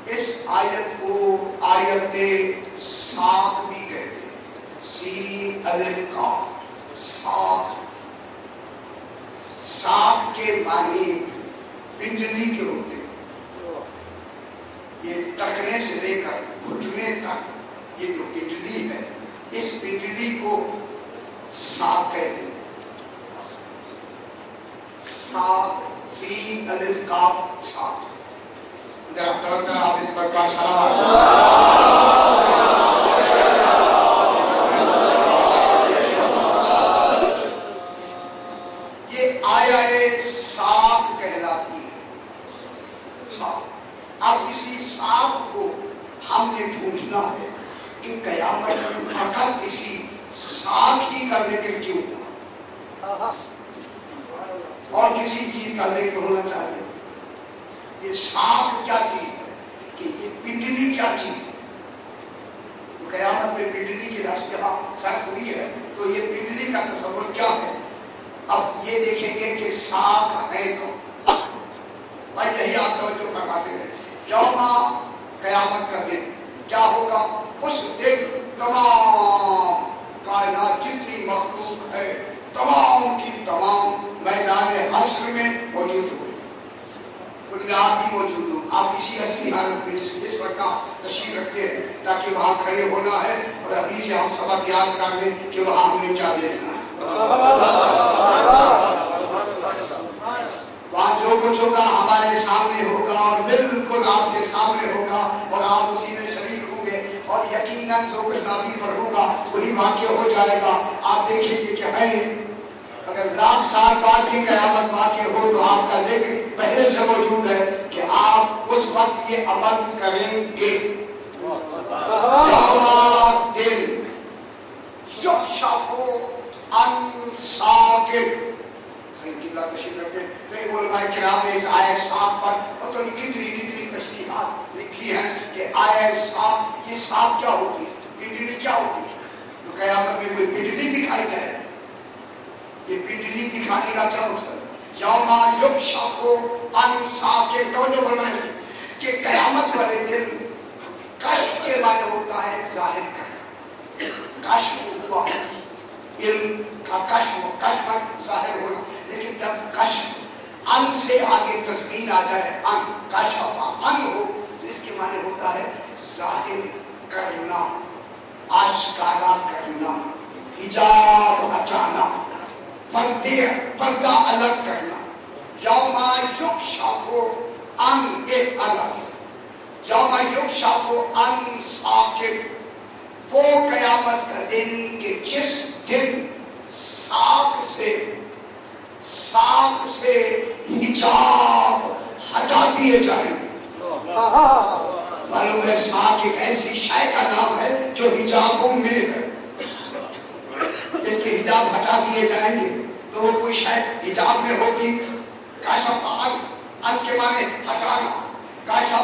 اس آیت کو آیت ساق بھی کہتے ہیں، سین الف قاف ساق۔ ساق کے معنی پنڈلی کے ہوتے ہیں، یہ ٹخنے سے لے کر گھٹنے تک یہ جو پنڈلی ہے، اس پنڈلی کو ساق کہتے ہیں۔ ساق سین الف قاف ساق۔ آپ اس پر کا یہ آیا ساق کہلاتی ہے۔ ساق۔ اب اسی ساق کو ہم نے ڈھونڈنا ہے کہ قیامت میں فقط اسی ساق ہی کا ذکر کیوں ہوا اور کسی چیز کا ذکر ہونا چاہیے۔ یہ ساق کیا چیز ہے کہ یہ پنڈلی کیا چیز ہے؟ قیامت میں پنڈلی کی لاش یہاں صرف ہوئی ہے تو یہ پنڈلی کا تصور کیا ہے؟ اب یہ دیکھیں گے کہ ساق ہے تو بھائی یہی آپ توجہ فرماتے ہیں۔ یوم قیامت کا دن کیا ہوگا؟ اس دن تمام کائنات جتنی مخلوق ہے تمام کی تمام میدان حشر میں موجود ہو، آپ بھی موجود ہوں۔ آپ اسی اصلی حالت میں جس وقت آپ تشریف رکھتے ہیں تاکہ وہاں کھڑے ہونا ہے اور ابھی سے ہم سبق یاد کر لیں کہ وہاں ہم نے کیا دیکھنا ہے۔ وہاں جو کچھ ہوگا ہمارے سامنے ہوگا اور بالکل آپ کے سامنے ہوگا اور آپ اسی میں شریک ہوں گے اور یقیناً جو کچھ نابی پر ہوگا وہی واقع ہو جائے گا۔ آپ دیکھیں گے کہ ہے اگر لاکھ سال بعد بھی قیامت واقع ہو تو آپ کا ذکر پہلے سے موجود ہے کہ آپ اس وقت یہ عمل کریں گے۔ دل یکشف عن ساق، صحیح قبلہ تشریف رکھتے ہیں، صحیح علماء کرام نے اس آیہ ساق پر پتہ نہیں کتنی تشریحات لکھی ہیں کہ آیہ ساق، یہ ساق کیا ہوتی ہے، پنڈلی کیا ہوتی ہے؟ تو قیامت میں کوئی پنڈلی دکھائی جائے، یہ پنڈلی دکھانے کا کیا مقصد ہے؟ یوم یکشف عن ساق، توجہ فرمائیں کہ قیامت والے دن کشف کے معنی ہوتا ہے ظاہر کرنا، کشف ہوا علم کا کشف ظاہر ہونا، لیکن جب کشف ان سے آگے تضمین آ جائے، ان کشف ان ہو تو اس کے معنی ہوتا ہے ظاہر کرنا، آشکارا کرنا، حجاب ہٹانا، پردہ الگ کرنا۔ یوم یکشف عن ایک الگ، یوم یکشف عن ساق، وہ قیامت کا دن کہ جس دن ساق سے حجاب ہٹا دیے جائیں گے۔ معلوم ہے ساق ایک ایسی شے کا نام ہے جو حجابوں میں ہے، جس کے حجاب ہٹا دیے جائیں گے تو وہ کوئی شے حجاب میں ہوگی۔ کاشف ان کے معنی ہٹانا، کاشف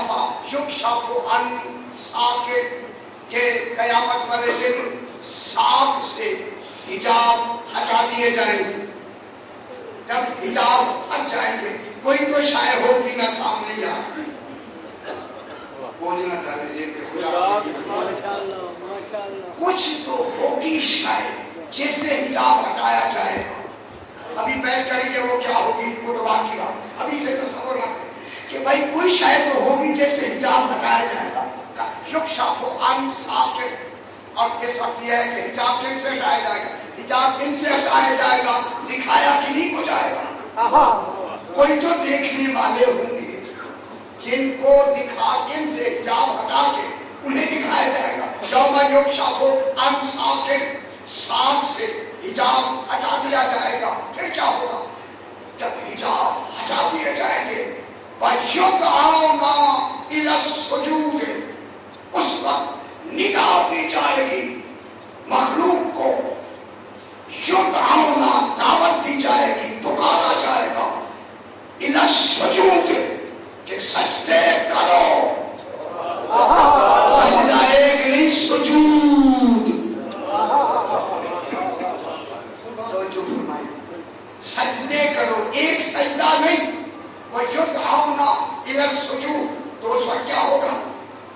یکشف عن ساق کہ قیامت والے دن ساق سے حجاب ہٹا دیے جائیں گے۔ جب حجاب ہٹ جائیں گے کوئی تو شے ہوگی نہ سامنے یا بوجھنا ڈالے جیب پہ، کچھ تو ہوگی شے جس سے حجاب ہٹایا جائے گا۔ ابھی بحث کریں گے وہ کیا ہوگی، وہ تو باقی بات، ابھی سے تصور نہ کریں کہ بھائی کوئی شے تو ہوگی جس سے حجاب ہٹایا جائے گا۔ یکشف عن ساق، اور اس وقت یہ ہے کہ حجاب کن سے ہٹایا جائے گا؟ حجاب ان سے ہٹایا جائے گا، دکھایا کنہیں کو جائے گا؟ کوئی تو دیکھنے والے ہوں گے جن کو دکھا ان سے حجاب ہٹا کے انہیں دکھایا جائے گا۔ یوم یکشف عن ساق، ساق سے حجاب ہٹا دیا جائے گا۔ پھر کیا ہوگا؟ جب حجاب ہٹا دیے جائیں گے وَيُدْعَوْنَ إِلَى السُّجُودِ، اس وقت نگاہ دی جائے گی مخلوق کو، یدعونا دعوت دی جائے گی، پکارا جائے گا، إِلَى السُّجُودِ کہ سجدے کرو۔ سجدہ ایک نہیں، سجود، سجدے کرو، ایک سجدہ نہیں۔ وَيُدْعَوْنَ إِلَى السُّجُودِ، تو اس وقت کیا ہوگا؟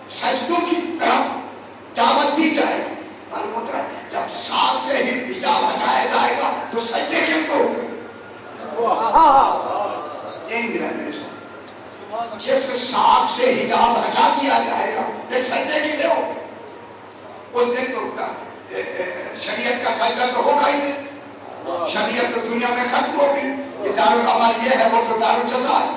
سجدوں کی طرف دعوت دی جائے گی. البتہ جب ساکھ سے ہی حجاب ہٹایا جائے گا تو سجدے کن کو ہوگے؟ جس ساکھ سے حجاب ہٹا دیا جائے گا پھر سجدے کسے ہوگے؟ اس دن تو شریعت کا سجدہ تو ہوگا ہی نہیں. شریعت تو دنیا میں ختم ہوگی. یہ دارالعمل یہ ہے، وہ تو دارالجزا ہے.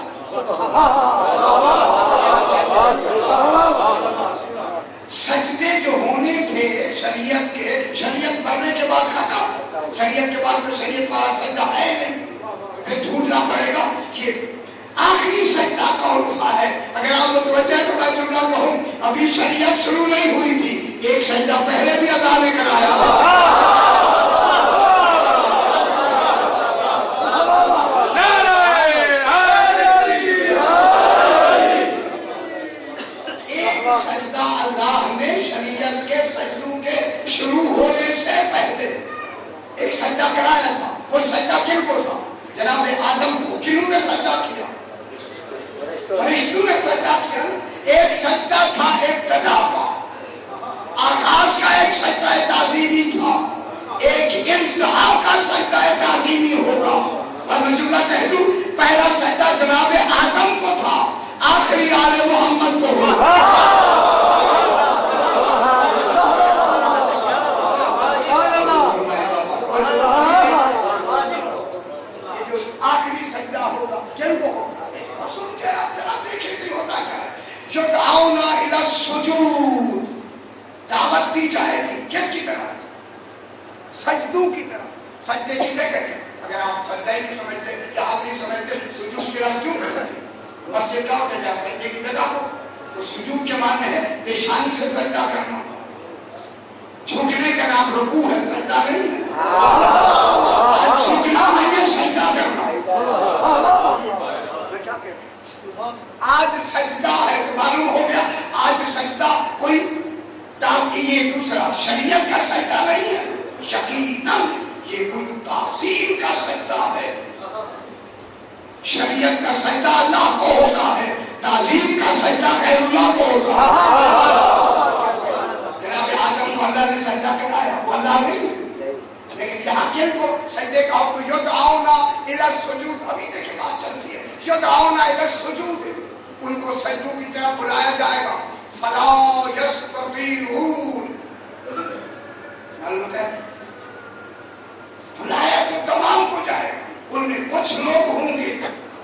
سجدے جو ہونے تھے شریعت کے، شریعت مرنے کے بعد ختم. شریعت کے بعد تو شریعت والا سجدہ ہے نہیں. پھر ڈھونڈنا پڑے گا کہ آخری سجدہ کون سا ہے. اگر آپ متوجہ تو میں جملہ کہوں، ابھی شریعت شروع نہیں ہوئی تھی، ایک سجدہ پہلے بھی ادا نے کرایا. ایک سجدہ اللہ نے شریعت کے سجدوں کے شروع ہونے سے پہلے ایک سجدہ کرایا تھا. وہ سجدہ کن کو تھا؟ جناب آدم کو. کنہوں نے سجدہ کیا؟ فرشتوں نے سجدہ کیا. ایک سجدہ تھا ابتدا کا، آغاز کا ایک سجدہ تعظیمی تھا، ایک انتہا کا سجدہ تعظیمی ہوگا. اور میں جملہ کہہ دوں، پہلا سجدہ جناب آدم کو تھا، آخری آل محمد کو ہوگا. یہ جو آخری سجدہ ہوگا کن کو ہوگا؟ سمجھے آپ ذرا دیکھیں نہیں ہوتا کیا ہے. یدعون الی السجود، دعوت دی جائے گی کن کی طرف؟ سجدوں کی طرف. سجدے کسے کہتے ہیں؟ اگر آپ سجدہ ہی نہیں سمجھتے یا آپ نہیں سمجھتے سجود کی لفظ کیوں کرتے ہیں؟ مسجد جاؤ کہ جا سجدے کی جگہ ہو تو سجود کے معنی ہے پیشانی سے سجدہ کرنا. جھکنے کا نام رکوع ہے، سجدہ نہیں ہے. جھکنا ہے سجدہ کرنا. آج سجدہ ہے تو معلوم ہو گیا آج سجدہ کوئی یہ دوسرا شریعت کا سجدہ نہیں ہے. یقیناً یہ کوئی تعظیم کا سجدہ ہے. شریعت کا سجدہ اللہ کو ہوتا ہے، تعظیم کا سجدہ غیر اللہ کو ہوتا ہے. جناب آدم کو اللہ نے سجدہ کرایا، وہ اللہ نہیں. لیکن یہاں کن کو سجدے کا حکم؟ یدعون الی السجود. ابھی دیکھیں بات چلتی ہے. یدعون الی السجود، ان کو سجدوں کی طرف بلایا جائے گا. فلا یستطیعون، معلوم ہے بلایا تو تمام کو جائے گا. ان میں کچھ لوگ ہوں گے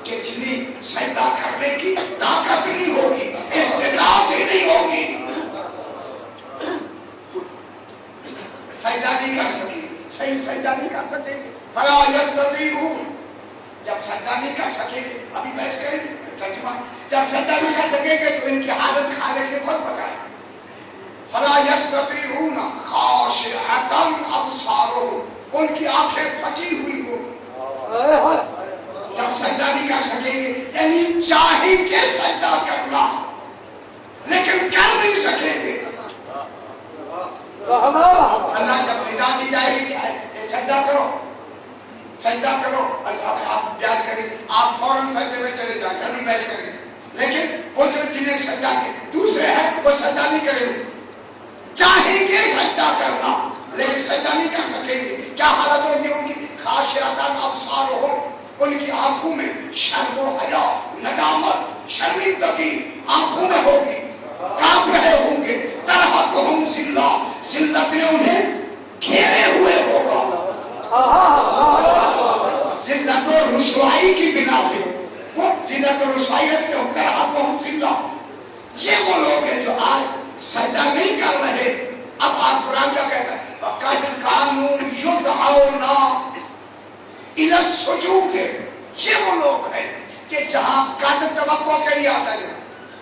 کہ جنہیں سجدہ کرنے کی طاقت نہیں ہوگی، استطاعت ہی نہیں ہوگی، سجدہ نہیں کر سکیں گے. صحیح سجدہ نہیں کر سکیں گے. فلا یستطیعون، جب سجدہ نہیں کر سکیں گے، ابھی بحث کریں گے ترجمہ، جب سجدہ نہیں کر سکیں گے تو ان کی حالت خالق نے خود بتایا. فلا یستطیعون خاشعۃ ابصارہم، ان کی آنکھیں پھٹی ہوئی ہو. جب سجدہ نہیں کر سکیں گے یعنی چاہیں گے سجدہ کرنا لیکن کر نہیں سکیں گے. اللہ جب ندا دی جائے گی کہ سجدہ کرو سجدہ کرو، آپ یاد کریں، آپ فوراً سجدے میں چلے جائیں، کبھی بحث کریں. لیکن وہ جو جنہیں سجدہ کے دوسرے ہیں وہ سجدہ نہیں کریں گے. چاہیں گے سجدہ کرنا لیکن سجدہ نہیں کر سکیں گے. کیا حالت ہوگی ان کی؟ خاشعۃ ابصارہم، ان کی آنکھوں میں شرم و حیا، ندامت، شرمندگی آنکھوں میں ہوگی. کانپ رہے ہوں گے. ترہقہم ذلہ، ذلت نے انہیں گھیرے ہوئے ہوگا. ذلت و رسوائی کی بنا پہ وہ ذلت و رسوائی رکھتے ہو. ترہقہم ذلہ، یہ وہ لوگ ہیں جو آج سجدہ نہیں کر رہے. اب آپ قرآن کیا کہتا ہے؟ وَقَدْ كَانُوا يُدْعَوْنَ إِلَى السُّجُودِ. یہ وہ لوگ ہیں کہ جہاں قد توقع کے لیے آتا ہے،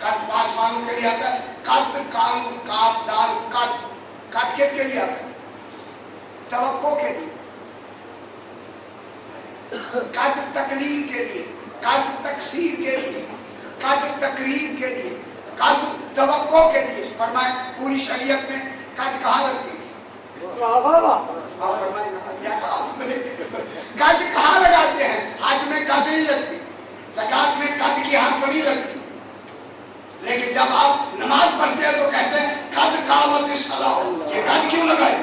قد 5 معنوں کے لیے آتا ہے. قد کام کاف دال قد، قد کس کے لیے آتا ہے؟ توقع کے لیے. قد تقلیل کے لیے، قد تکسیر کے لیے، قد تقریب کے لیے، قد توقع کے لیے. فرمائے پوری شریعت میں قد کہاں لگتی ہے؟ قد کہاں لگاتے ہیں؟ حج میں قد نہیں لگتی، زکات میں قد کی حرف نہیں لگتی، لیکن جب آپ نماز پڑھتے ہیں تو کہتے ہیں قد قامت الصلاۃ. یہ قد کیوں لگائے؟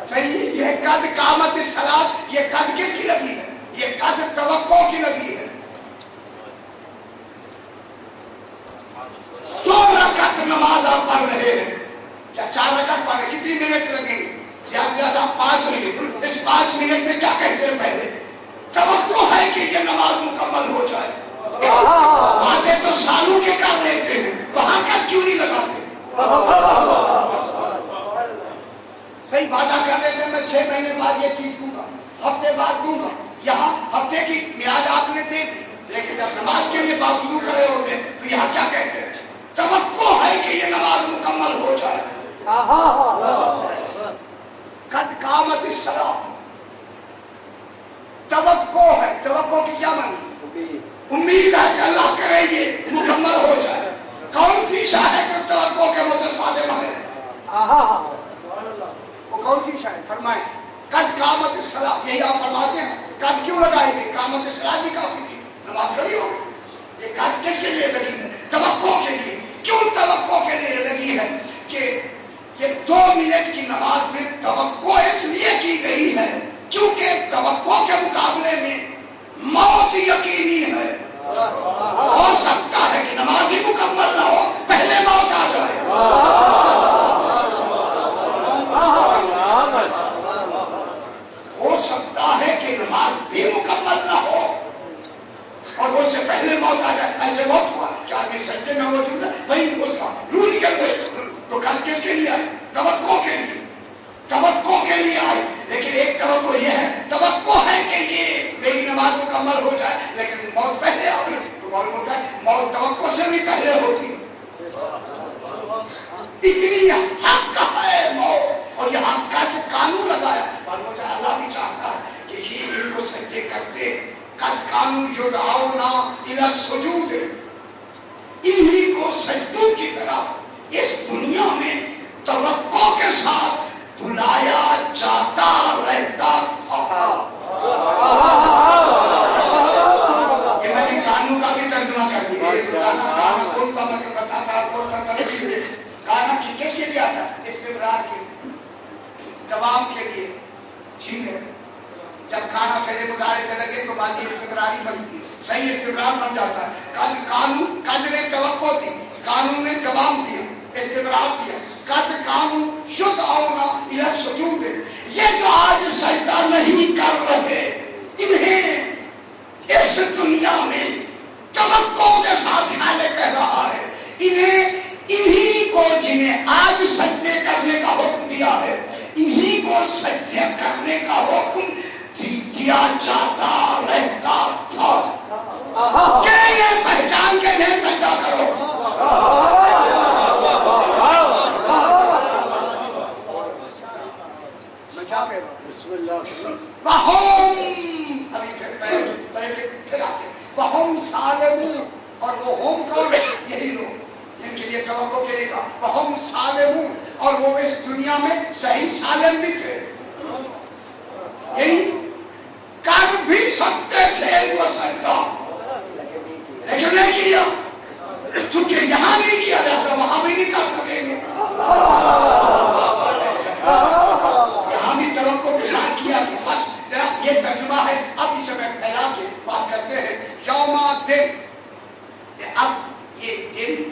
صحیح. یہ قد قامت الصلاۃ، یہ قد کس کی لگی ہے؟ یہ قد توقع کی لگی ہے. 2 رکعت نماز آپ پڑھ رہے ہیں یا 4 رکعت پڑھ رہے ہیں، کتنی منٹ لگیں گے؟ زیادہ سے زیادہ 5 منٹ. اس 5 منٹ میں کیا کہتے ہیں؟ پہلے توقع ہے کہ یہ نماز مکمل ہو جائے. وعدے تو سالوں کے کر لیتے ہیں، وہاں قد کیوں نہیں لگاتے؟ صحیح وعدہ کر لیتے ہیں میں 6 مہینے بعد یہ چیز دوں گا، ہفتے بعد دوں گا. یہاں ہفتے کی میعاد آپ نے دے دی، لیکن جب نماز کے لیے باوضو کھڑے ہوتے ہیں تو یہاں کیا کہتے ہیں؟ توقع ہے کہ یہ نماز مکمل ہو جائے. قد قامت الصلاۃ، توقع ہے. توقع کی کیا معنی؟ امید ہے کہ اللہ کرے یہ مکمل ہو جائے. کون سی شاہ ہے جو توقع کے متصادم ہے؟ وہ کون سی شاہ ہے؟ فرمائیں. قد قامت الصلاۃ، یہی آپ فرماتے ہیں. قد کیوں لگائی گئی؟ قامت الصلاۃ بھی کافی تھی، نماز کھڑی ہو گئی. یہ قد کس کے لیے لگی ہے؟ توقع کے لیے. کیوں توقع کے لیے لگی ہے؟ کہ یہ 2 منٹ کی نماز میں توقع اس لیے کی گئی ہے کیونکہ توقع کے مقابلے میں موت یقینی ہے. ہو سکتا ہے کہ نماز ہی مکمل نہ ہو، پہلے موت آ جائے. ہو سکتا ہے کہ نماز بھی مکمل نہ ہو اور اس سے پہلے موت آ جائے. ایسے بہت ہوا کہ آدمی سجدے میں موجود ہے، وہی اس کا روح نکل گئے. تو قد کس کے لیے آئی؟ توقع کے لیے. توقع کے لیے آئی. لیکن ایک توقع یہ ہے، توقع ہے کہ یہ میری نماز مکمل ہو جائے، لیکن موت پہلے آ گئی. تو معلوم ہوتا ہے موت توقع سے بھی پہلے ہوتی ہے. اتنی حق ہے موت، اور یہ حق کا قانون لگایا. معلوم ہوتا ہے اللہ بھی چاہتا ہے کہ یہ ان کو سجدے کرتے. قد قانون یدعون الی السجود، انہی کو سجدوں کی طرف اس دنیا میں توقع کے ساتھ بلایا جاتا رہتا تھا. یہ میں نے قانون کا بھی ترجمہ کر دیا. قانون کون سا میں بتاتا کون سا ترجمہ. قانون کی کس کے لیے آتا؟ استمرار کے لیے، دوام کے لیے. ٹھیک ہے، جب کھانا پھیلے گزارے پہ لگے تو بعد استمراری بنتی ہے، صحیح استمرار بن جاتا ہے. قانون، قد نے توقع دی، قانون نے دوام دیا، استمرار دیا. قد قانون یدعون الی السجود، یہ جو آج سجدہ نہیں کر رہے انہیں اس دنیا میں توقع کے ساتھ حالے کہہ رہا ہے. انہی کو جنہیں آج سجدے کرنے کا حکم دیا ہے، انہی کو سجدے کرنے کا حکم دیا جاتا رہتا تھا. کہ یہ پہچان کے لیے سجدہ کرو. میں کیا کہہ رہا ہوں؟ بسم اللہ. وہم، ابھی پھر آتے وہم سالمون، اور وہ ہوم کون؟ یہی لوگ جن کے لیے توقع کے لیے کہا. وہم سالمون، اور وہ اس دنیا میں صحیح سالم بھی تھے، یعنی کر بھی سکتے تھے ان کو سجدہ، لیکن نہیں کیا. چونکہ یہاں نہیں کیا جاتا وہاں بھی نہیں کر سکیں گے. یہاں بھی توقع کے ساتھ کیا. بس ذرا یہ ترجمہ ہے. اب اسے میں پھیلا کے بات کرتے ہیں. یوم دن، اب یہ دن،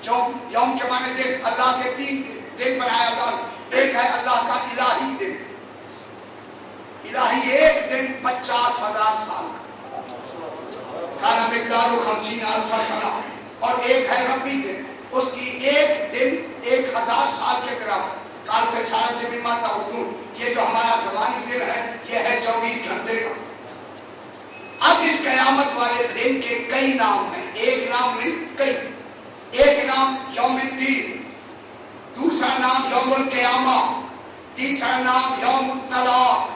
یوم کے معنی دن، اللہ کے 3 دن بنایا اللہ نے. ایک ہے اللہ کا الہی دن، الہی ایک دن 50,000 سال کا، کانا مقدار 50,000 سنہ. اور ایک ہے ربی دن، اس کی ایک دن 1,000 سال کے برابر. کال پہ سارا دن ماتا اردو، یہ جو ہمارا زبانی دن ہے یہ ہے 24 گھنٹے کا. اب اس قیامت والے دن کے کئی نام ہیں، ایک نام نہیں کئی. ایک نام یوم الدین، دوسرا نام یوم القیامہ، تیسرا نام یوم الطلاق.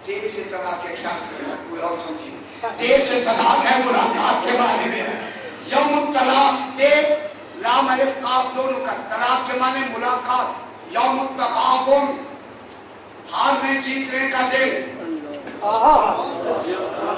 دیر سے طلاق کے خیال کریں، کوئی اور سمجھیے. دیر سے طلاق ہے ملاقات کے بارے میں. یوم الطلاق، ایک لام الف قاف دونوں کا، طلاق کے معنی ملاقات. یوم التغابن، ہارنے جیتنے کا دن.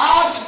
8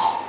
8।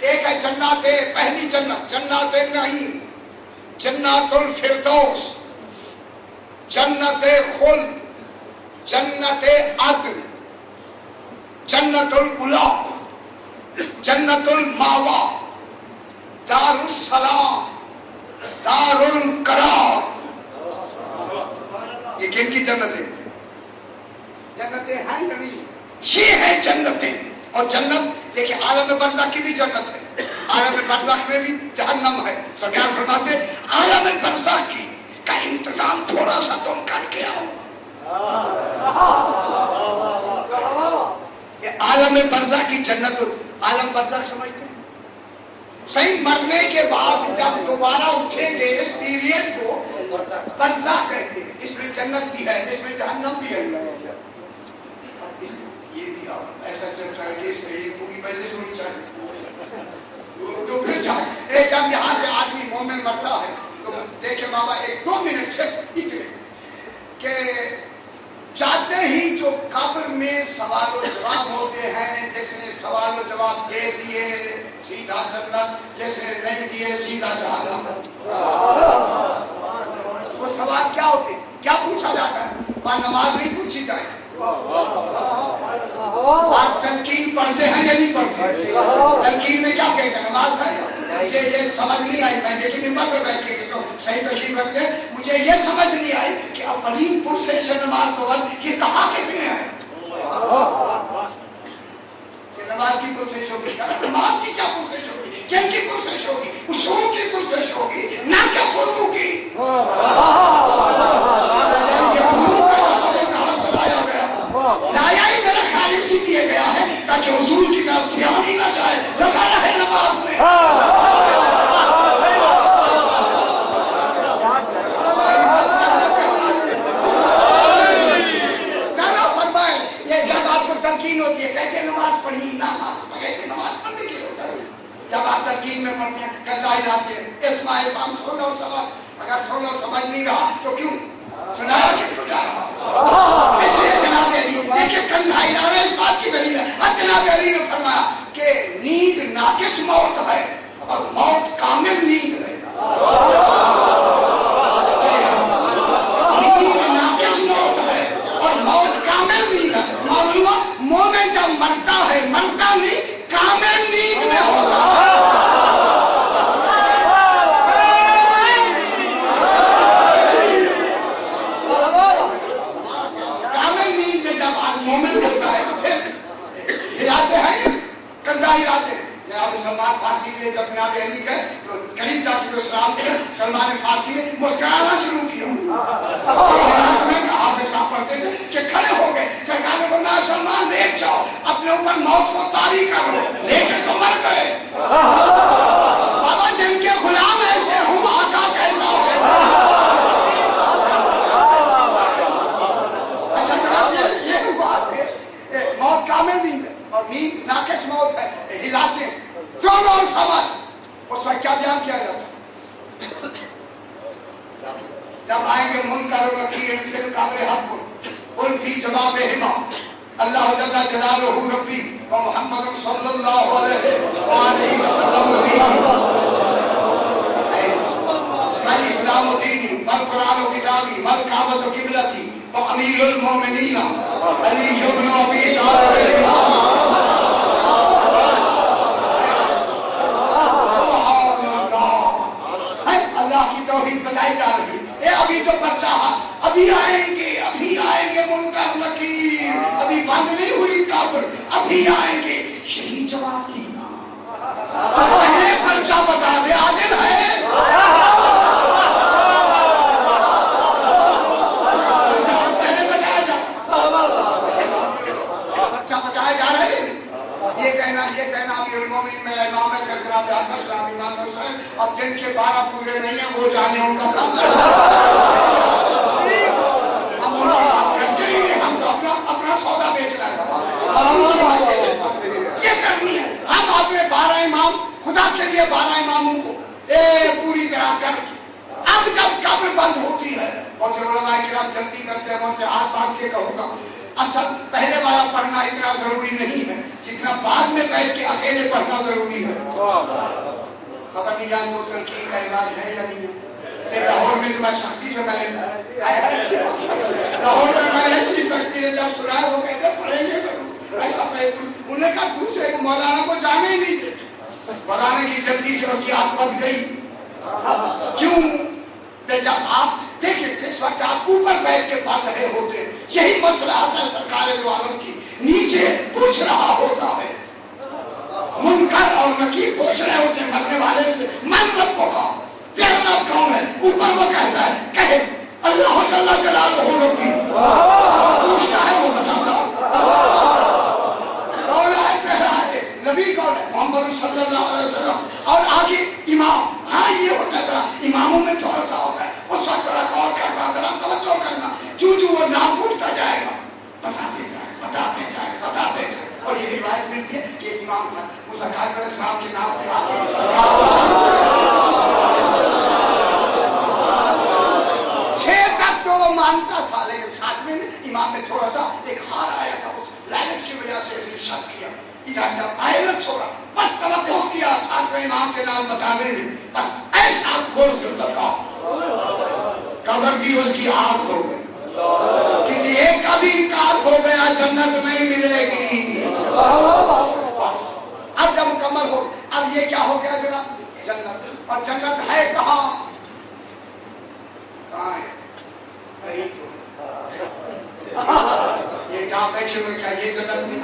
ایک ہے جنات، پہلی جنت جنات نعیم، جنات الفردوس، جنت خلد، جنت عدن، جنت العلا، جنت الماوا، دار السلام، دار القرار. یہ کن کی جنت ہے؟ جنتیں ہیں یا نہیں؟ یہ ہے جنتیں. اور جنت لیکن عالم برزخ کی بھی جنت ہے، عالم برزخ میں بھی جہنم ہے. سرکار فرماتے عالم برزخ کی کا انتظام تھوڑا سا تم کر کے آؤ. یہ عالم برزخ کی جنت. عالم برزخ سمجھتے ہیں؟ صحیح مرنے کے بعد جب دوبارہ اٹھیں گے اس پیریڈ کو برزخ کہتے ہیں. اس میں جنت بھی ہے، اس میں جہنم بھی ہے. یہ بھی ایسا چلتا ہے کہ اس میں ایک پوری مجلس ہونی چاہیے تو پھر چاہے. جب یہاں سے آدمی مومن مرتا ہے تو دیکھیں بابا ایک دو منٹ صرف اتنے کہ چاہتے ہی جو قبر میں سوال و جواب ہوتے ہیں، جس نے سوال و جواب دے دیے سیدھا جنت، جس نے نہیں دیے سیدھا جہنم. وہ سوال کیا ہوتے، کیا پوچھا جاتا ہے؟ وہاں نماز نہیں پوچھی جائے. آپ تلقین پڑھتے ہیں یا نہیں پڑھتے؟ تلقین میں کیا کہتے ہیں؟ نماز ہے. مجھے یہ سمجھ نہیں آئی، میں لیکن ممبر پہ بیٹھ کے تو صحیح تشریف رکھتے ہیں، مجھے یہ سمجھ نہیں آئی کہ اولین پرسیشن نماز تو یہ کہا کس نے ہے کہ نماز کی پرسیش ہوگی؟ نماز کی کیا پرسیش ہوگی؟ کن کی پرسیش ہوگی؟ اصول کی پرسیش ہوگی، نہ کہ فروع کی. لایا ہی میرا خیال اسی لیے گیا ہے تاکہ حضور کی طرف دھیان ہی نہ جائے، لگا رہے نماز میں. فرمائے یہ جب آپ کو تلقین ہوتی ہے کہتے ہیں نماز پڑھی نہ کہتے نماز پڑھنے کے لیے ہوتا ہے. جب آپ تلقین میں پڑھتے ہیں کہتے ہیں اسماعیل فام سونا اور سوال. اگر سونا اور سمجھ نہیں رہا تو کیوں سنایا کس کو جا رہا؟ اس لیے جناب علی دیکھیں کندھا ہلا رہے اس بات کی دلیل ہے. جناب علی نے فرمایا کہ نیند ناقص موت ہے اور موت کامل نیند ہے. نیند ناقص موت ہے اور موت کامل نیند ہے. معلوم مومن جب مرتا ہے مرتا نہیں کامل نیند میں ہوگا. مومن ہوتا ہے تو پھر ہلاتے ہیں کندھا ہلاتے ہیں. جناب سلمان فارسی کے لیے جب جناب علی گئے تو قریب جا کے سلام کیا، سلمان فارسی نے مسکرانا شروع کیا. میں کہا پیشاب پڑھتے تھے کہ کھڑے ہو گئے. سرکار نے بولا سلمان لیٹ جاؤ، اپنے اوپر موت کو طاری کر لو. لیکن تو مر گئے. بابا جن کے غلام ایسے ہوں آقا کیسا ہو. اچھا جناب یہ بات ہے موت کامل نیند ہے اور نیند ناقص موت ہے. ہلاتے ہیں سن اور سمجھ. اس وقت کیا بیان کیا جاتا؟ جب آئیں گے منکر و نکیر پھر قبر حق قل فی جواب ہما اللہ جل جلالہ ربی و محمد صلی اللہ علیہ وآلہ وسلم مل اسلام و دینی مل قرآن و کتابی مل کعبۃ و قبلتی و امیر المومنین علی بن ابی طالب. اللہ کی توحید بتائی جا رہی ہے. ابھی جو بچہ ابھی آئیں گے منکر نکیر، ابھی بند نہیں ہوئی قبر، ابھی آئیں گے. یہی جواب دینا پہلے پرچہ بتا دے عادل ہے. پہلے بتایا جا پرچہ بتایا جا رہا ہے. یہ کہنا امیر المومنین میرا امام ہے جناب جعفر صاحب امام حسین. اب جن کے 12 پورے نہیں ہیں وہ جانے ان کا کام ہم ان کی بات کرتے ہی نہیں. ہم تو اپنا سودا بیچ رہے ہیں. یہ کرنی ہے. ہم اپنے 12 امام خدا کے لیے 12 اماموں کو پوری طرح کر اب جب قبر بند ہوتی ہے اور جو علماء کرام جلدی کرتے ہیں ان سے ہاتھ باندھ کے کہوں گا اصل پہلے والا پڑھنا اتنا ضروری نہیں ہے جتنا بعد میں بیٹھ کے اکیلے پڑھنا ضروری ہے. خبر نہیں جان تو تنقید کا علاج ہے یا نہیں ہے. لاہور میں تو میں سختی سے لاہور میں میں نے ایسی سختی ہے جب سنا وہ کہتے پڑھیں گے ضرور ایسا انہوں نے کہا دوسرے کو مولانا کو جانے ہی نہیں تھے. مولانا کی جلدی سے اس کی آنکھ بند گئی. کیوں؟ جب آپ دیکھیں جس وقت آپ اوپر بیٹھ کے پڑھ رہے ہوتے یہی مسئلہ آتا ہے سرکار دو عالم کی نیچے پوچھ رہا ہوتا ہے منکر اور نکیر پوچھ رہے ہوتے ہیں مرنے والے سے من رب کو کہا تیرا رب کون ہے. اوپر وہ کہتا ہے کہے اللہ جل جلالہ ربی. پوچھتا ہے وہ بتاتا کون ہے تیرا ہے نبی کون ہے محمد صلی اللہ علیہ وسلم. اور آگے امام. ہاں یہ ہوتا ہے ذرا اماموں میں تھوڑا سا ہوتا ہے اس وقت ذرا غور کرنا ذرا توجہ کرنا جو وہ نام پوچھتا جائے گا بتاتے جائے. اور یہ روایت ملتی ہے کہ امام موسیٰ کاظم علیہ السلام کے نام پہ چھ تک تو وہ مانتا تھا لیکن ساتویں میں امام نے تھوڑا سا ایک ہار آیا تھا اس لالچ کی وجہ سے اس نے شک کیا. ادھر جب آئے نہ چھوڑا بس توقع کیا ساتویں امام کے نام بتانے میں بس ایسا گول سے بتا قبر بھی اس کی آگ ہو گئی. کسی ایک کا بھی انکار ہو گیا جنت نہیں ملے گی. اب جب مکمل ہو اب یہ کیا ہو گیا جناب جنت. اور جنت ہے کہاں ہے وہی تو یہ جہاں بیٹھے ہوئے کیا یہ جنت میں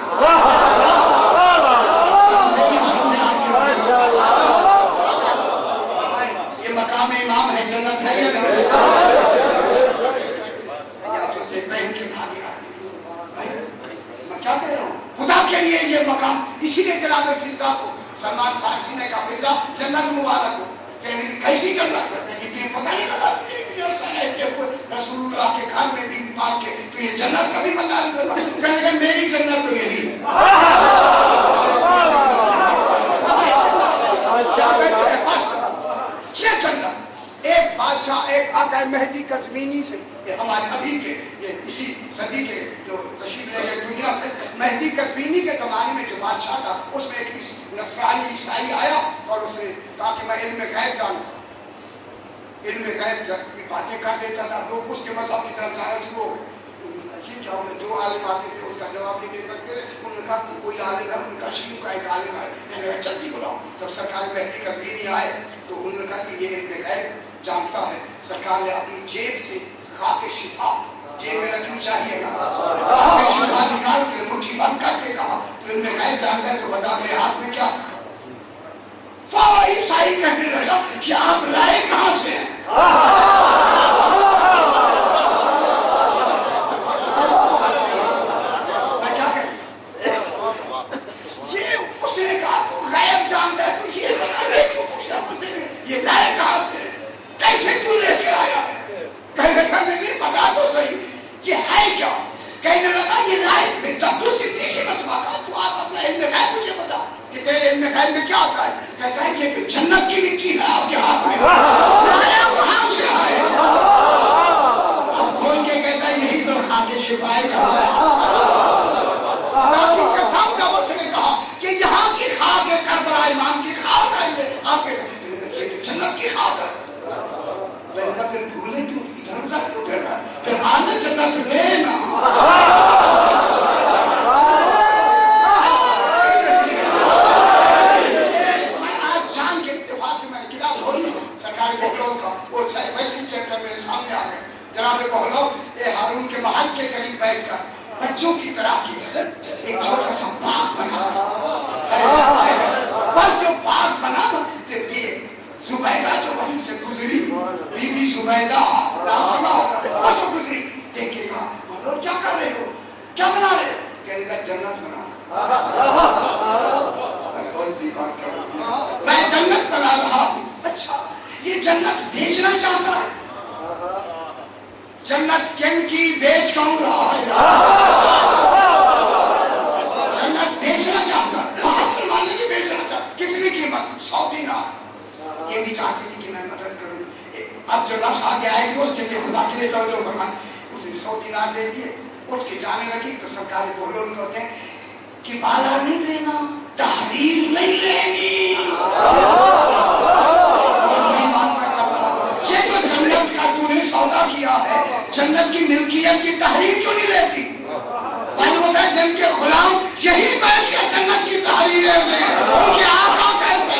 یہ مقام امام ہے جنت ہے یا میں کیا کہہ رہا ہوں خدا کے لیے یہ مقام. اسی لیے جناب فضا کو سلمان فارسی نے کہا فضا جنت مبارک ہو. کیسی جنت جتنی پتہ نہیں لگا رسول اللہ کے گھر میں بھی پاک کے تو یہ جنت کا بھی پتہ نہیں لگا. کہنے لگا میری جنت تو یہی ہے. یہ جنت ایک بادشاہ ایک آقا مہدی قزوینی سے یہ ہمارے ابھی کے یہ اسی صدی کے جو تشریف لے گئے دنیا سے مہدی قزوینی کے زمانے میں جو بادشاہ تھا اس میں ایک نصرانی عیسائی آیا اور اس نے کہا کہ میں علم غیب جانتا ہوں. علم غیب کی باتیں کر دیتا تھا لوگ اس کے مذہب کی طرف جانا شروع ہو گئے. یہ کیا ہوگا جو عالم آتے تھے اس کا جواب نہیں دے سکتے. انہوں نے کہا کہ کوئی عالم ہے ان کا شیعوں کا ایک عالم ہے میں نے جلدی بلاؤ. جب سرکار مہدی قزوینی آئے تو انہوں نے کہا کہ یہ علم غیب جانتا ہے. سرکار نے اپنی جیب سے خاک شفا جیب میں رکھنی چاہیے نا خاک شفا نکال کے مٹھی بند کر کے کہا تو علم غیب جانتا ہے تو بتا میرے ہاتھ میں کیا. عیسائی کہنے لگا کہ آپ لائے کہاں سے ہیں. یہ لائے کہاں سے کیسے تو لے کے آیا ہے. کہنے لگا نہیں بتا تو صحیح یہ ہے کیا. کہنے لگا یہ لائے جب دوسری تیسری مرتبہ کہا تو آپ اپنا علم غیب مجھے بتا کہ تیرے علم غیب میں کیا ہوتا ہے. کہتا ہے یہ کہ جنت کی مٹی ہے آپ کے ہاتھ میں لایا وہاں سے آئے. اب کھول کے کہتا ہے یہی تو کھا کے چھپائے گا. قسم جب اس نے کہا کہ یہاں کی خاک ہے کربلا امام کی خاک ہے آپ کے جنت کی خاک ہے. پھر بھولے کیوں ادھر ادھر کیوں پھر رہا ہے پھر آنے جنت لینا. میں آج جان کے اتفاق سے میں نے کتاب کھولی سرکاری بہلوک کا وہ ویسے چیپٹر میرے سامنے آ گئے. جناب بہلوک اے ہارون کے محل کے قریب بیٹھ کر بچوں کی طرح کی ایک چھوٹا سا باغ بنا بس جو باغ بنا یہ زبیدہ جو وہیں سے گزری بی بی زبیدہ نام سنا ہوگا وہ جو گزری دیکھ کے کہا بولو کیا کر رہے ہو کیا بنا رہے ہو. کہنے کا جنت بنا میں جنت بنا رہا ہوں. اچھا یہ جنت بیچنا چاہتا ہے. جنت کن کی بیچ کون رہا ہے. جنت بیچنا چاہتا ہے مالے کی بیچنا چاہتا. کتنی قیمت 100 دینار. یہ بھی چاہتی تھی کہ میں مدد کروں. اب جو نفس آگے آئے گی اس کے لیے خدا کے لیے توجہ فرمائیں. اس نے 100 دینار دے دیے اٹھ کے جانے لگی تو سرکار بولول کہتے ہیں کہ بالا نہیں لینا، تحریر نہیں لینی. یہ جو جنت کا تو نے سودا کیا ہے، جنت کی ملکیت کی تحریر کیوں نہیں لیتی؟ ہوتا ہے جن کے غلام یہی بیٹھ کے جنت کی تحریریں میں ان کے آقا کیسے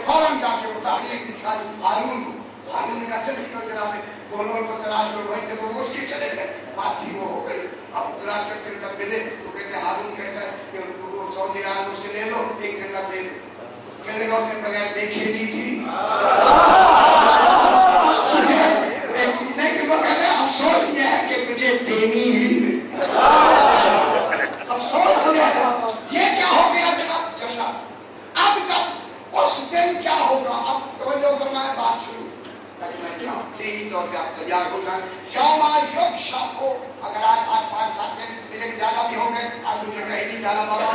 فوراً جا کے وہ تحریر دکھائی ہارون کو. ہارون نے کہا چل ٹھیک ہے جناب بولول کو تلاش کرو. بھائی جب وہ اٹھ کے چلے گئے بات تھی وہ ہو گئی. اب تلاش کر کے جب ملے تو کہتے ہیں ہارون کہتا ہے کہ 100 دینار مجھ سے لے لو، ایک جنت دے لو. کہنے لگا اس نے بغیر دیکھے لی تھی. لیکن وہ کہتے ہیں افسوس یہ ہے کہ تجھے دینی ہی افسوس ہو گیا. یہ کیا ہو گیا جناب جنت. اب جب اس دن کیا ہوگا، اب توجہ کرنا ہے بات شروع تاکہ میں کیا ذہنی طور پہ آپ تیار ہو جائیں. یوم یکشف ہو، اگر آج 5-7 دن سے زیادہ بھی ہو گئے آج مجھے کہیں نہیں جانا بابا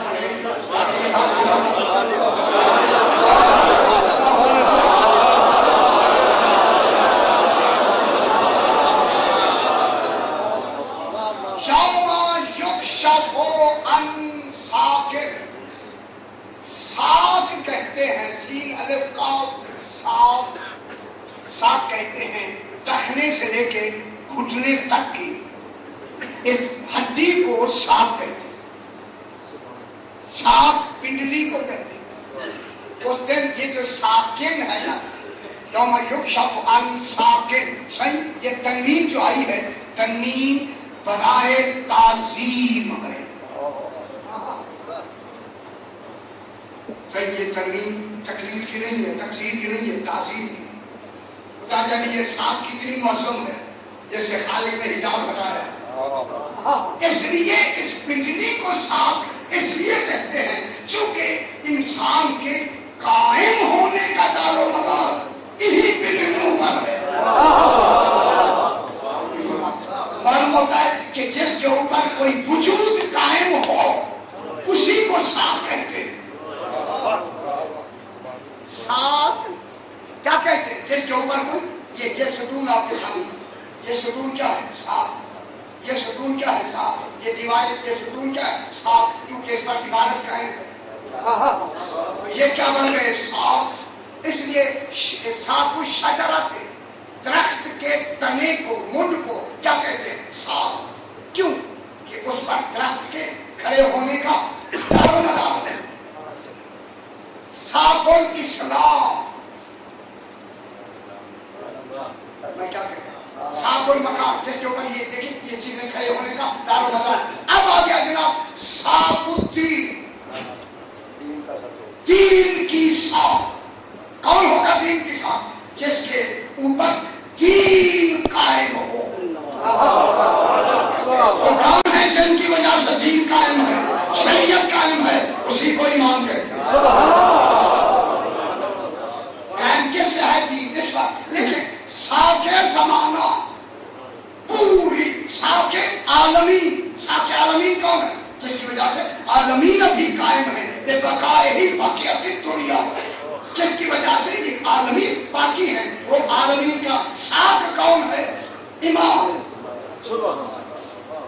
کہتے ہیں سین الف قاف ساق. ساق کہتے ہیں ٹخنے سے لے کے گھٹنے تک کی اس ہڈی کو ساق کہتے ہیں. ساق پنڈلی کو کہتے ہیں. اس دن یہ جو ساکن ہے نا یوم یکشف عن ساکن، صحیح یہ تنوین جو آئی ہے تنوین برائے تعظیم ہے. صحیح یہ ترمیم تکلیف کی نہیں ہے، تقسیم کی نہیں ہے، تعظیم کی. خدا جانے یہ سانپ کتنی معظم ہے جیسے خالق نے حجاب ہٹایا. اس لیے اس پنڈلی کو سانپ اس لیے کہتے ہیں چونکہ انسان کے قائم ہونے کا دار و مدار انہی پنڈلیوں پر ہے. معلوم ہوتا ہے کہ جس کے اوپر کوئی وجود قائم ہو اسی کو سانپ کہتے ہیں. ساتھ کیا کہتے ہیں جس کے اوپر کوئی یہ ستون آپ کے سامنے، یہ ستون کیا ہے؟ ساتھ. یہ ستون کیا ہے؟ ساتھ. یہ دیوار یہ ستون کیا ہے؟ ساتھ. کیونکہ اس پر عبادت قائم ہے. یہ کیا بن گئے؟ ساتھ. اس لیے ساتھ کو شجرت درخت کے تنے کو منڈ کو کیا کہتے ہیں؟ ساتھ. کیوں کہ اس پر درخت کے کھڑے ہونے کا دار و مدار ہے. ساق الاسلام میں کیا کہتا ہوں ساق المقام جس کے اوپر یہ دیکھیں یہ چیزیں کھڑے ہونے کا دار و مدار. اب آ گیا جناب ساق الدین، دین کی ساق. کون ہوگا دین کی ساق؟ جس کے اوپر دین قائم ہو. وہ کون ہے جن کی وجہ سے دین قائم ہے، شریعت قائم ہے؟ اسی کو ایمان کہتے ہیں. کس سے ہے دین اس وقت؟ لیکن ساق زمانہ پوری ساق عالمین. ساق عالمین کون ہے؟ جس کی وجہ سے عالمین ابھی قائم ہے. بے بقائے ہی باقیات دنیا، جس کی وجہ سے یہ عالمین باقی ہیں. وہ عالمین کا ساق کون ہے؟ امام.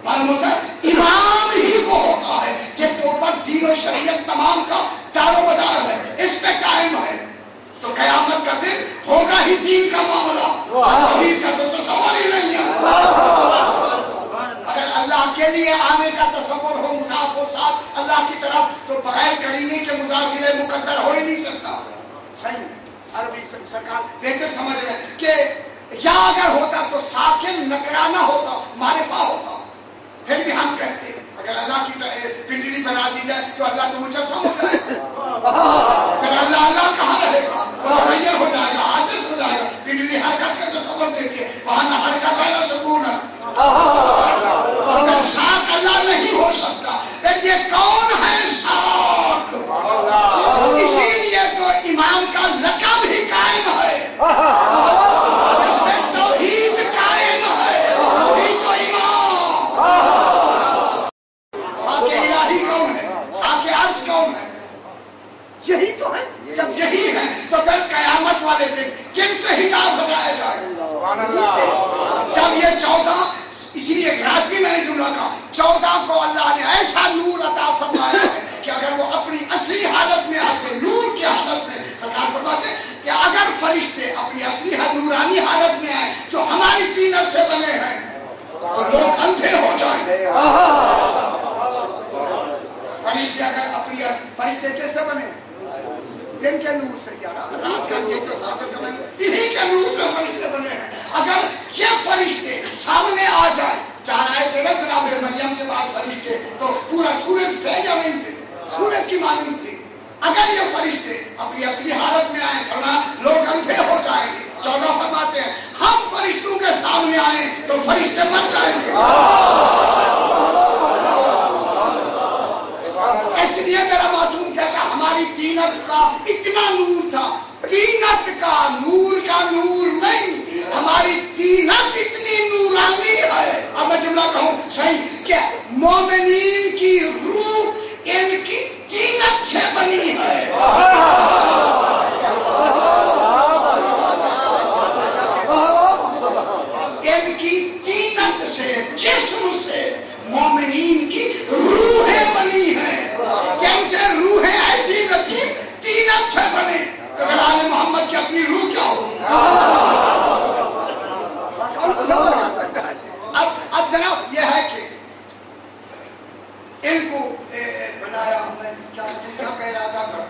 معلوم ہوتا ہے امام ہی وہ ہوتا ہے جس کے اوپر دین و شریعت تمام کا دار و مدار ہے، اس پہ قائم ہے. تو قیامت کا دن ہوگا ہی دین کا معاملہ. توحید کا تو تصور ہی نہیں ہے. اگر اللہ کے لیے آنے کا تصور ہو مضاف ہو ساتھ اللہ کی طرف تو بغیر کرینے کے مضاف الیہ مقدر ہو ہی نہیں سکتا. صحیح عربی سرکار بہتر سمجھ رہے ہیں کہ یا اگر ہوتا تو ساکن نکرانہ ہوتا، معرفہ ہوتا. پھر بھی ہم کہتے ہیں اگر اللہ کی پنڈلی بنا دی جائے تو اللہ تو مجسم ہو جائے گا. پھر اللہ کہاں رہے گا؟ وہ مغیر ہو جائے گا، عاجز ہو جائے گا. پنڈلی حرکت کا تصور دیکھیے، وہاں نہ حرکت ہے نہ سکون ہے. ساق اللہ نہیں ہو سکتا. پھر یہ کون ہے ساق؟ اسی لیے تو امام کا لقب ہی قائم ہے، جس میں توحید قائم ہے، وہی تو امام. ساق الہی کون ہے؟ ساق عرش کون ہے؟ جب یہی ہے تو پھر قیامت والے دن کن سے حجاب ہٹایا جائے گا؟ جب یہ 14، اسی لیے رات بھی میں نے جملہ کہا 14 کو اللہ نے ایسا نور عطا فرمایا ہے کہ اگر وہ اپنی اصلی حالت میں آتے، نور کی حالت میں، سرکار فرماتے ہیں کہ اگر فرشتے اپنی اصلی نورانی حالت میں آئے جو ہماری طینت سے بنے ہیں تو لوگ اندھے ہو جائیں گے۔ فرشتے اگر اپنی فرشتے کس سے بنے؟ دن کے نور سے، رات کا یہ جو ثابت کریں انہی کے نور سے فرشتے بنے ہیں۔ اگر یہ فرشتے سامنے آ جائیں، چاہ رہے تھے نا جناب مریم کے بعد فرشتے تو پورا سورج تھے یا نہیں تھے؟ سورج کی مانند تھے۔ اگر یہ فرشتے اپنی اصلی حالت میں آئیں فرما لوگ اندھے ہو جائیں گے۔ 14 فرماتے ہیں ہم فرشتوں کے سامنے آئیں تو فرشتے مر جائیں گے۔ اس لیے میرا معصوم کہتا ہماری طینت کا اتنا نور تھا، طینت کا نور نہیں، ہماری طینت اتنی نورانی ہے۔ اب میں جملہ کہوں صحیح کہ مومنین کی روح ان کی طینت سے بنی ہے۔ ان کی طینت سے، جسم سے مومنین کی روحیں بنی ہیں۔ جن سے روحیں ایسی رقیب طینت سے بنے تو آل محمد کی اپنی روح کیا ہو؟ اب جناب یہ ہے کہ ان کو بنایا، میں کیا کہہ رہا تھا؟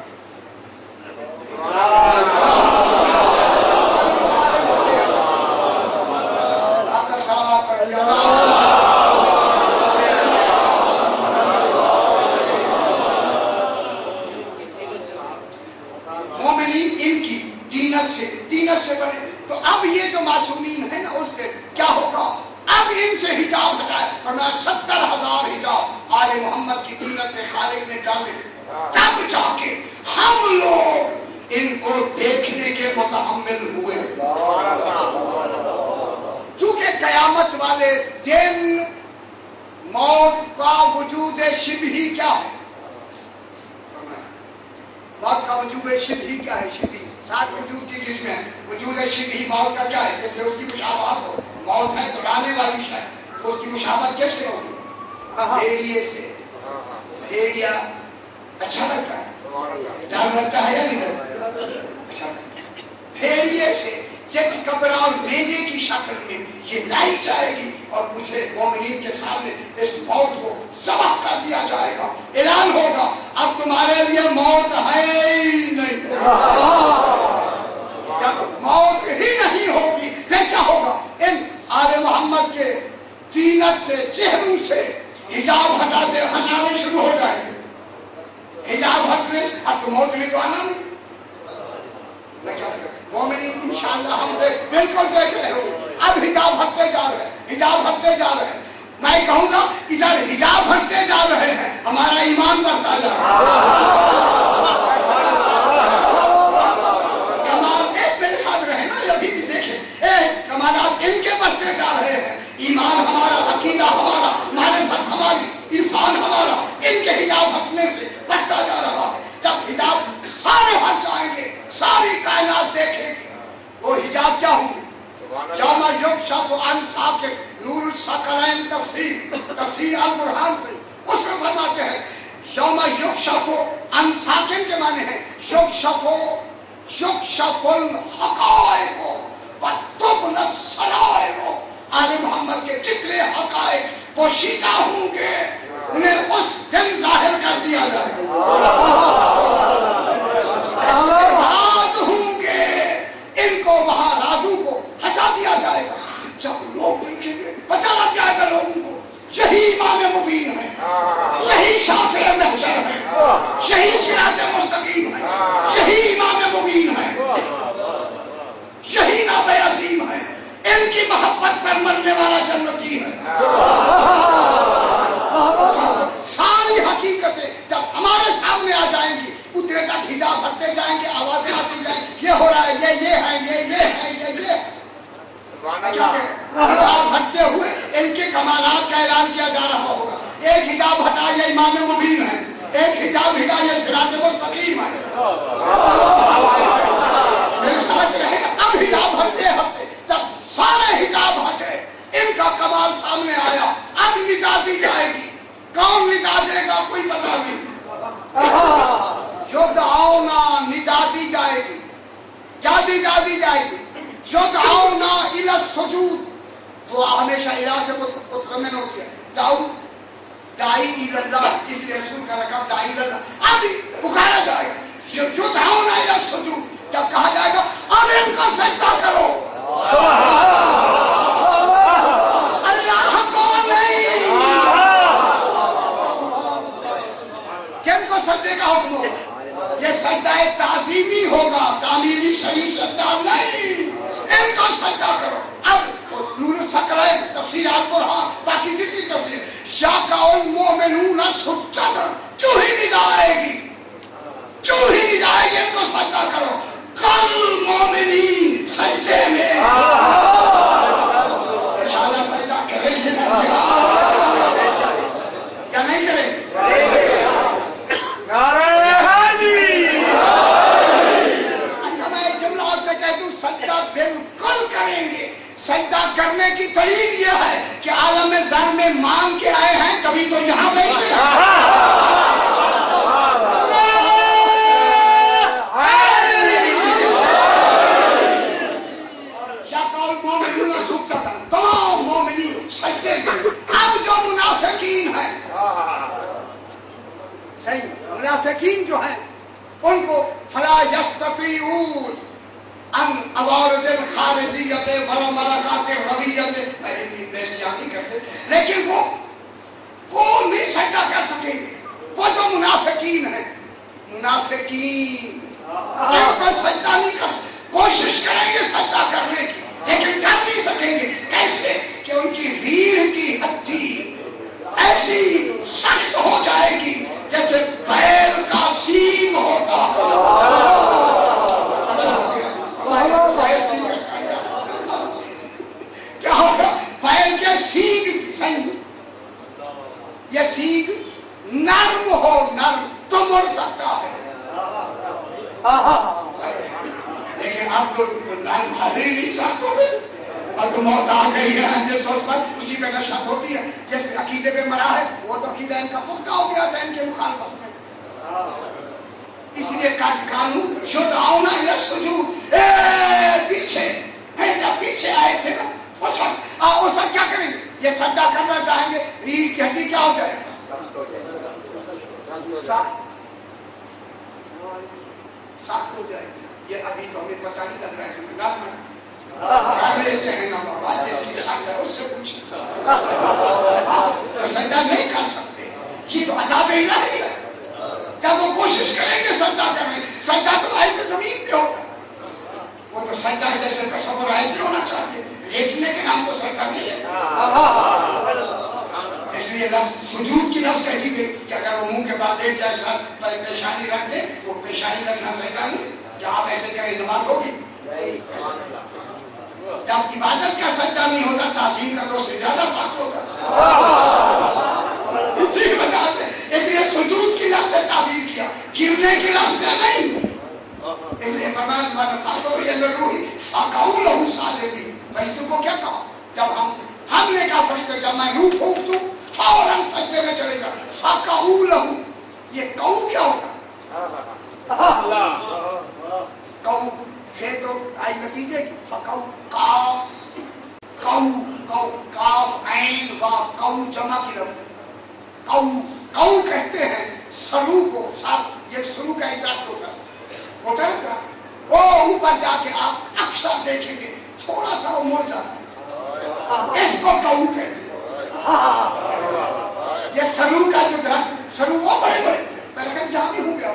مومنین ان کی طینت سے بنے۔ تو اب یہ جو معصومین ہیں نا اس کے کیا ہوگا؟ اب ان سے حجاب ہٹائے، فرمایا 70,000 حجاب آل محمد کی طینت میں خالق نے ڈالے، تب جا کے ہم لوگ ان کو دیکھنے کے متحمل ہوئے۔ چونکہ قیامت والے دن موت کا وجود شبہی کیا ہے؟ موت کا وجود شبہی کیا ہے؟ شبہی 7 وجود کی قسم ہے۔ وجود شبہی موت کا کیا ہے؟ جیسے اس کی مشابہت ہو، موت ہے تو آنے والی شاید، تو اس کی مشابہت کیسے ہوگی؟ بھیڑیے سے۔ بھیڑیا اچھا لگتا ہے، ڈر لگتا ہے یا نہیں لگتا؟ اچھا لگتا ہے۔ بھیڑیے سے چیک کپڑا اور مینگے کی شکل میں یہ لائی جائے گی اور اسے مومنین کے سامنے اس موت کو ذبح کر دیا جائے گا۔ اعلان ہوگا اب تمہارے لیے موت ہے ہی نہیں۔ جب موت ہی نہیں ہوگی پھر کیا ہوگا؟ ان آل محمد کے طینت سے، چہروں سے حجاب ہٹانے شروع ہو جائیں گے۔ حجاب ہٹنے اب تو موت نے تو آنا نہیں۔ مومنین انشاءاللہ ہم بالکل دیکھ رہے ہو اب حجاب ہٹتے جا رہے ہیں، حجاب ہٹتے جا رہے ہیں۔ میں کہوں گا ادھر حجاب ہٹتے جا رہے ہیں، ہمارا ایمان بڑھتا جا رہا ہے۔ کمال میرے ساتھ رہے نا، ابھی بھی دیکھیں کمالات ان کے بڑھتے جا رہے ہیں۔ ایمان ہمارا، عقیدہ ہمارا، معرفت ہماری، عرفان ہمارا ان کے حجاب ہٹنے سے بڑھتا جا رہا ہے۔ جب حجاب سارے ہٹ جائیں گے، ساری کائنات دیکھے گی، وہ حجاب کیا ہوں گے؟ یوم یکشف عن ساق نور الثقلین، تفسیر القرآن سے اس میں فرماتے ہیں یوم یکشف عن ساقن کے معنی ہے یکشف الحقائق وتبلی السرائر۔ آل محمد کے جتنے حقائق پوشیدہ ہوں گے انہیں اس دن ظاہر کر دیا جائے گا۔ راز ہوں گے ان کو وہاں رازوں کو ہٹا دیا جائے گا۔ جب لوگ دیکھیں گے پتہ لگ جائے گا لوگوں کو یہی امام مبین ہے، یہی شافع محشر ہے، یہی صراط مستقیم ہے، یہی امام مبین ہے، یہی ناب عظیم ہے، ان کی محبت پر مرنے والا جنتی ہے۔ ساری حقیقتیں جب ہمارے سامنے آ جائیں گی اتنے تک حجاب ہٹتے جائیں گے، آوازیں آتی جائیں یہ ہو رہا ہے، یہ ہے، یہ حجاب ہٹتے ہوئے ان کے کمالات کا اعلان کیا جا رہا ہوگا۔ ایک حجاب ہٹا یہ امام مبین ہے، ایک حجاب ہٹا یہ صراط مستقیم ہے. میرے ساتھ رہے اب حجاب ہٹتے ہٹتے جب سارے حجاب ہٹے ان کا کمال سامنے آیا. اب ندا دی جائے گی. کون ندا دے گا کوئی پتہ نہیں. یدعونا ندا دی جائے گی. کیا ندا دی جائے گی؟ یدعونا الی السجود. دعا ہمیشہ الہ سے متضمن ہوتی ہے. دائی الی اللہ، اس لیے رسول کا لقب دائی الی اللہ. اب پکارا جائے گا یدعونا الی السجود. جب کہا جائے گا اب ان کو سجدہ کرو. اللہ کو نہیں، کن کو سجدے کا حکم ہوگا؟ یہ سجدہ تعظیمی ہوگا، تعمیری شرعی سجدہ نہیں. ان کو سجدہ کرو. اب نور الثقلین تفسیرات برہان باقی جتنی تفسیر یقع المؤمنون سجدا، چوہی ندا آئے گی، چوہی ندا آئے گی. ان کو سجدہ کرو. کل مومنین سجدے میں انشاءاللہ سجدہ کریں گے کیا نہیں کریں گے؟ نعرہ حاضری. اچھا میں ایک جملہ آپ سے کہہ دوں، سجدہ بالکل کریں گے. سجدہ کرنے کی دلیل یہ ہے کہ عالم زر میں مانگ کے آئے ہیں، کبھی تو یہاں بیٹھے تمام مومنین سجدے میں. اب جو منافقین ہیں، صحیح منافقین جو ہیں ان کو فلا یستطیعون ان عوارض الخارجیت والملکات الربیت نہیں کرتے، لیکن وہ نہیں سجدہ کر سکیں گے. وہ جو منافقین ہیں، منافقین ان کو سجدہ نہیں کر سکتے. کوشش کریں گے سجدہ کرنے کی لیکن کر نہیں سکیں گے. کیسے کہ ان کی ریڑھ کی ہڈی ایسی سخت ہو جائے گی جیسے بیل کا سینگ ہوتا. کیا ہوگا؟ بیل کے سینگ، یہ سینگ نرم ہو، نرم تو مڑ سکتا ہے، لیکن اب تو نرم ہی نہیں سخت ہو گئے. اب تو موت آ گئی ہے جس اس پر اسی پہ نشت ہوتی ہے. جس پہ عقیدے پہ مرا ہے وہ تو عقیدہ ان کا پختہ ہو گیا تھا ان کے مخالفت میں. اس لیے قانون یدعونا الی السجود. پیچھے جب پیچھے آئے تھے نا اس وقت کیا کریں گے؟ یہ سجدہ کرنا چاہیں گے، ریڑھ کی ہڈی کیا ہو جائے گا؟ سخت ہو جائے گی. یہ ابھی تو ہمیں پتہ نہیں لگ رہا ہے کہ نرم ہے. کر لیتے ہیں نا بابا، جس کی سخت ہے اس سے پوچھیں. سجدہ نہیں کر سکتے، یہ تو عذاب الہی ہے. جب وہ کوشش کریں گے سجدہ کریں، سجدہ تو ایسے زمین پہ ہوتا. وہ تو سجدہ جیسے تصور ایسے ہونا چاہیے، لیٹنے کے نام تو سجدہ نہیں ہے. اس لیے لفظ سجود کی لفظ کہی گئی کہ اگر وہ منہ کے بعد ایک جیسا پیشانی رکھ دے وہ پیشانی رکھنا سجدہ نہیں. کیا آپ ایسے کریں نماز ہوگی؟ جب عبادت کا سجدہ نہیں ہوتا تعظیم کا تو اس سے زیادہ سخت ہوتا. اسی وجہ سے اس لیے سجود کی لفظ سے تعبیر کیا، گرنے کی لفظ سے نہیں. اس لیے فرمایا من فاتو بھی اندر روحی فقعوا له ساجدین. فرشتوں کو کیا کہا جب ہم نے کہا فرشتے جب میں روح پھونک دوں فوراً سجدے میں چلے گا. فقعوا له، یہ قو کیا ہوتا؟ قو پھر تو آئی نتیجے کی. فقعوا قاف کاف عین وا قو جمع کی لفظ. قو کہتے ہیں سرو کو. یہ سرو کا ایک درخت ہوتا ہے وہ اوپر جا کے آپ اکثر دیکھیں گے تھوڑا سا وہ مڑ جاتا ہے، اس کو قو کہتے ہیں. یہ سرو کا جو درخت، سرو وہ بڑے بڑے میں نے جہاں بھی ہوں گے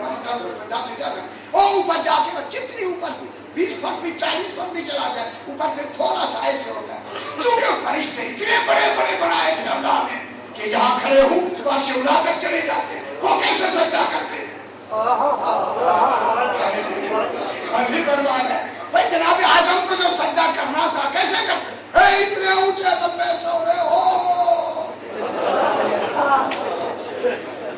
وہ اوپر جا کے جتنی اوپر 20 فٹ بھی 40 فٹ بھی چلا جائے اوپر سے تھوڑا سا ایسے ہوتا ہے. چونکہ فرشتے اتنے بڑے بڑے بنائے تھے اللہ نے کہ یہاں کھڑے ہوں تو آپ سے اڑا تک چلے جاتے ہیں. وہ کیسے سجدہ کرتے ہیں؟ بھائی جناب آدم کو جو سجدہ کرنا تھا کیسے کرتے؟ اتنے اونچے لمبے چوڑے ہو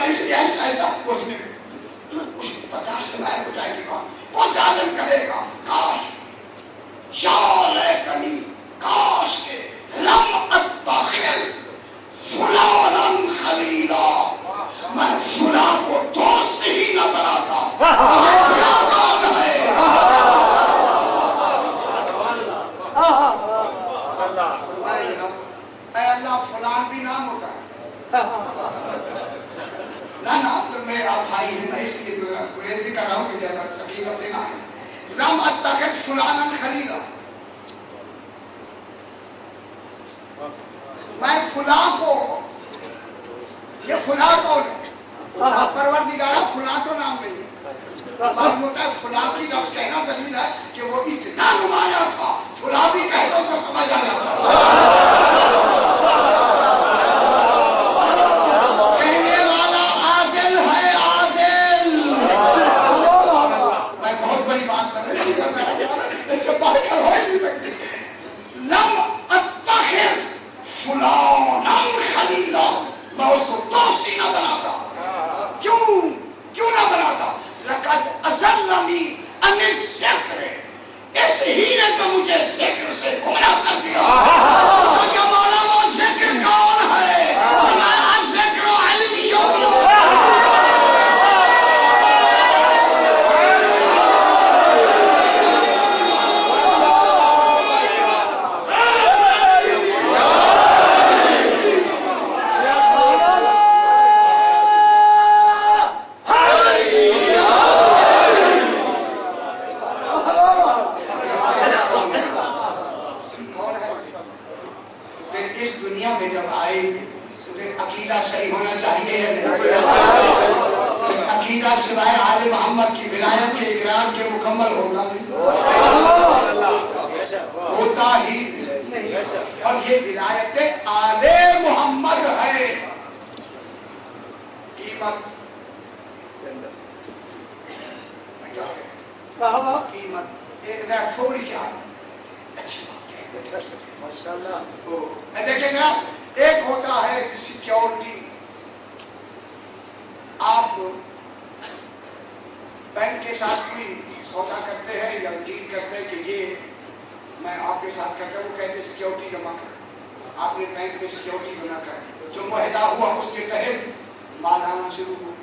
میں اس لیے ایسا اس میں اس پتا سے باہر ہو جائے گی بات. وہ ظالم کہے گا کاش یا لیتنی کاش کے لم اتخذ فلانا خلیلا میں فلاں کو دوست ہی نہ بناتا. فلاں کون ہے؟ اے اللہ فلان بھی نام ہوتا ہے نہ تو میرا بھائی ہے میں اس لیے گریز بھی کر رہا ہوں کہ زیادہ سکیلا سے نہ ہے. لم اتخذ فلانا خلیلا میں فلاں کو یہ فلاں کون ہے؟ پروردگارہ فلاں تو نام نہیں ہے. معلوم ہوتا ہے فلاں کی لفظ کہنا دلیل ہے کہ وہ اتنا نمایاں تھا فلاں بھی کہہ دو تو سمجھ آ جاتا. کہنے والا عادل ہے عادل. میں بہت بڑی بات کر رہی ہوں اس سے بات کر ہو ہی نہیں سکتی. لم اتخذ فلانا خلیلا میں اس کو دوست ہی نہ بناتا. کیوں نہ بناتا؟ لقد اضلنی عن الذکر اس ہی نے تو مجھے ذکر سے گمراہ کر دیا. کیا مولا وہ ذکر کون ہے؟ ذکر علم شغل. اس دنیا میں جب آئے تو عقیدہ صحیح ہونا چاہیے یا نہیں؟ عقیدہ سوائے آل محمد کی ولایت کے اقرار کے مکمل ہوتا نہیں ہوتا ہی. اور یہ ولایت آل محمد ہے. قیمت قیمت تھوڑی سی اچھی دیکھیں گا. ایک ہوتا ہے سیکیورٹی. آپ بینک کے ساتھ کوئی سودا کرتے ہیں یا ڈیل کرتے ہیں کہ یہ میں آپ کے ساتھ کرتا ہوں, وہ کہتے ہیں سیکیورٹی جمع کر. آپ نے بینک میں سیکیورٹی جمع کر, جو معاہدہ ہوا اس کے تحت مال آنا شروع ہوا.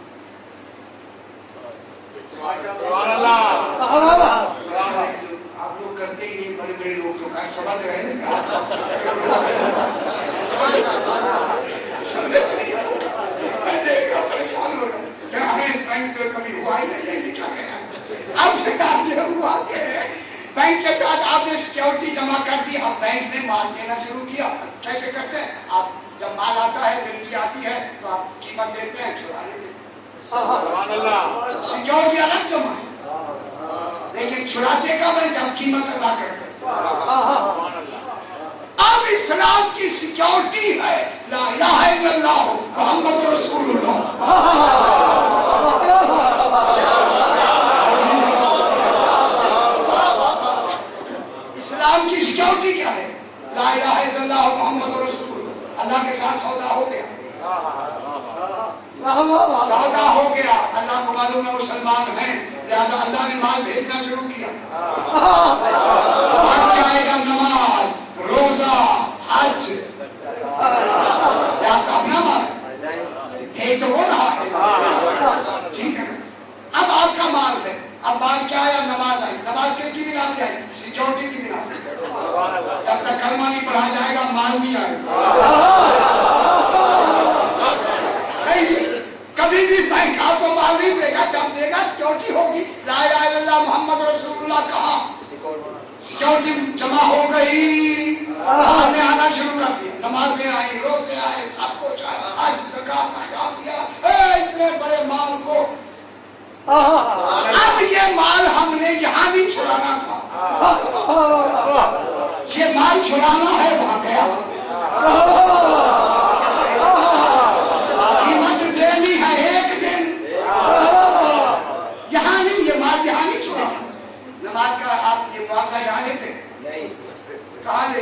آپ لوگ کرتے ہی نہیں, بڑے بڑے لوگ تو کر سمجھ رہے ہیں. پریشان ہو رہا اس بینک تو کبھی ہوا ہی نہیں ہے. کیا کہنا اب سے ہوا کہ بینک کے ساتھ آپ نے سیکیورٹی جمع کر دی. اب بینک نے مال دینا شروع کیا. کیسے کرتے ہیں؟ آپ جب مال آتا ہے, ملٹری آتی ہے تو آپ قیمت دیتے ہیں, چھڑا لیتے ہیں. سیکیورٹی الگ جمع ہے لیکن چھڑاتے کب ہے؟ جب قیمت ادا کرتے ہیں. اب اسلام کی سیکیورٹی ہے لا الہ الا اللہ محمد رسول اللہ. اسلام کی سیکیورٹی کیا ہے؟ لا الہ الا اللہ محمد رسول اللہ. اللہ کے ساتھ سودا ہو گیا, سودا ہو گیا. اللہ کو معلوم ہے مسلمان ہیں, لہذا اللہ نے مال بھیجنا شروع کیا. بعد کیا آئے گا؟ نماز, روزہ, حج. آپ کا اپنا مال ہے, بھیج تو ہو رہا ہے, ٹھیک ہے. اب آپ کا مال ہے, اب مال کیا آیا؟ نماز آئی. نماز کس کی بنا پہ آئی؟ سیکیورٹی کی بنا پہ. جب تک کلمہ نہیں پڑھا جائے گا مال نہیں آئے گا. کبھی بھی بینک آپ کو مال نہیں دے گا, جب دے گا سیکیورٹی ہوگی. لا الہ الا اللہ محمد رسول اللہ کہا, سیکیورٹی جمع ہو گئی. مال نے آنا شروع کر دیا. نمازیں آئی, روزے آئے, سب کچھ آیا, حج زکات احکام دیا. اتنے بڑے مال کو اب یہ مال ہم نے یہاں بھی چھڑانا تھا. یہ مال چھڑانا ہے وہاں گیا. قیمت دینی ہے ایک دن. یہاں نہیں, یہ مال یہاں نہیں چھوڑا. نماز کا آپ یہ معاوضہ یہاں لیتے کہاں لے